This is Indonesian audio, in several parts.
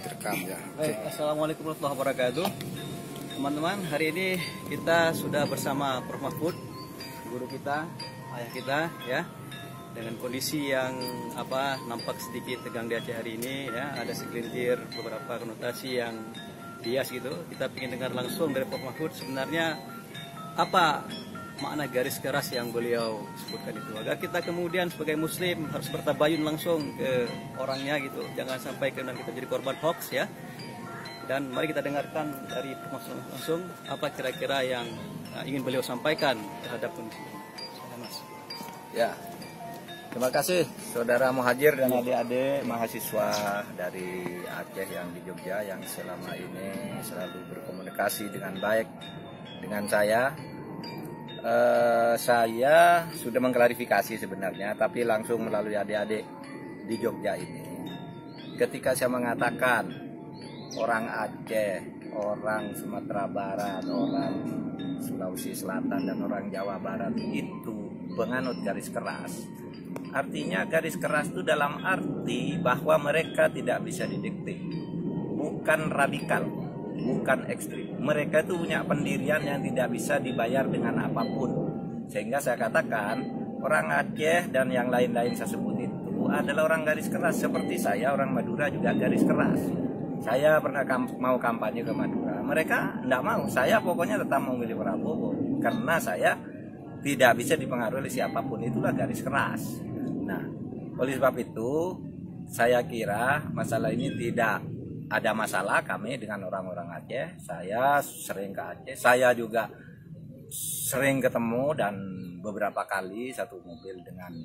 direkam ya. Baik, Assalamualaikum warahmatullahi wabarakatuh. Teman-teman, hari ini kita sudah bersama Prof. Mahfud, guru kita, ayah kita ya. Dengan kondisi yang nampak sedikit tegang di Aceh hari ini ya, ada segelintir beberapa konotasi yang bias gitu. Kita ingin dengar langsung dari Prof. Mahfud sebenarnya apa makna garis keras yang beliau sebutkan itu, agar kita kemudian sebagai muslim harus bertabayun langsung ke orangnya gitu, jangan sampai kemudian kita jadi korban hoax ya. Dan mari kita dengarkan dari Prof. langsung apa kira-kira yang ingin beliau sampaikan terhadap kondisi ini. Ya, terima kasih saudara muhajir dan adik-adik mahasiswa dari Aceh yang di Jogja yang selama ini selalu berkomunikasi dengan baik dengan saya. Saya sudah mengklarifikasi sebenarnya, tapi langsung melalui adik-adik di Jogja ini. Ketika saya mengatakan orang Aceh, orang Sumatera Barat, orang Sulawesi Selatan, dan orang Jawa Barat itu penganut garis keras, artinya garis keras itu dalam arti bahwa mereka tidak bisa didikte, bukan radikal, bukan ekstrim. Mereka itu punya pendirian yang tidak bisa dibayar dengan apapun. Sehingga saya katakan orang Aceh dan yang lain-lain saya sebut itu adalah orang garis keras. Seperti saya, orang Madura juga garis keras. Saya pernah mau kampanye ke Madura, mereka tidak mau. Saya pokoknya tetap memilih Prabowo karena saya tidak bisa dipengaruhi oleh siapapun. Itulah garis keras. Nah, oleh sebab itu saya kira masalah ini tidak ada masalah kami dengan orang-orang Aceh. Saya sering ke Aceh, saya juga sering ketemu dan beberapa kali satu mobil dengan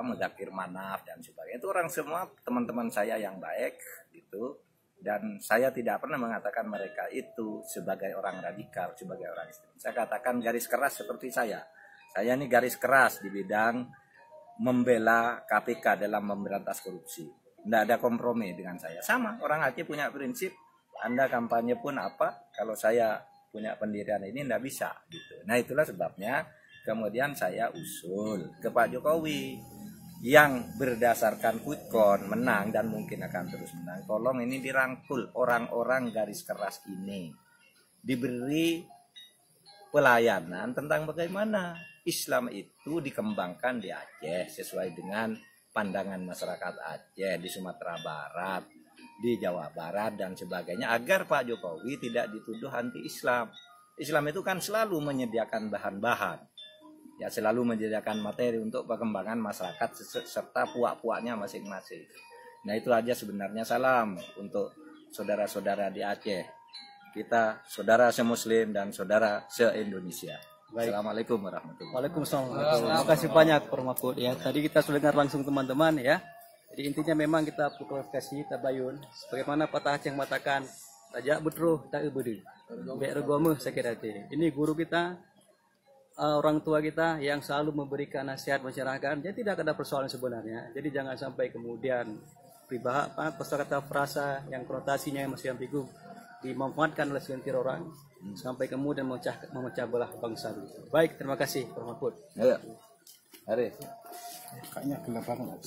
Muzakir Manaf dan sebagainya. Itu orang semua teman-teman saya yang baik gitu. Dan saya tidak pernah mengatakan mereka itu sebagai orang radikal, sebagai orang ekstrem. Saya katakan garis keras seperti saya. Saya ini garis keras di bidang membela KPK dalam memberantas korupsi. Tidak ada kompromi dengan saya. Sama, orang Aceh punya prinsip. Anda kampanye pun apa, kalau saya punya pendirian ini tidak bisa. Gitu. Nah itulah sebabnya kemudian saya usul ke Pak Jokowi yang berdasarkan quick-count menang dan mungkin akan terus menang. Tolong ini dirangkul orang-orang garis keras ini. Diberi pelayanan tentang bagaimana Islam itu dikembangkan di Aceh sesuai dengan pandangan masyarakat Aceh, di Sumatera Barat, di Jawa Barat dan sebagainya, agar Pak Jokowi tidak dituduh anti-Islam. Islam itu kan selalu menyediakan bahan-bahan, ya selalu menyediakan materi untuk perkembangan masyarakat serta puak-puaknya masing-masing. Nah itu aja sebenarnya. Salam untuk saudara-saudara di Aceh. Kita saudara se-Muslim dan saudara se-Indonesia. Baik. Assalamualaikum warahmatullahi wabarakatuh. Waalaikumsalam. Terima kasih banyak Prof. Mahfud ya. Tadi kita sudah dengar langsung teman-teman ya. Jadi intinya memang kita klarifikasi tabayun. Sebagaimana patah Aceh yang mengatakan tajak betruh tak bedu. Baik regome sakit hati. Ini guru kita, orang tua kita yang selalu memberikan nasihat masyarakat. Jadi tidak ada persoalan sebenarnya. Jadi jangan sampai kemudian kata frasa yang konotasinya yang masih ambigu dimanfaatkan oleh segelintir orang sampai kemudian memecah belah bangsa. Baik, terima kasih Prof. Mahfud. Ayo. Hari. Kayaknya gelap banget.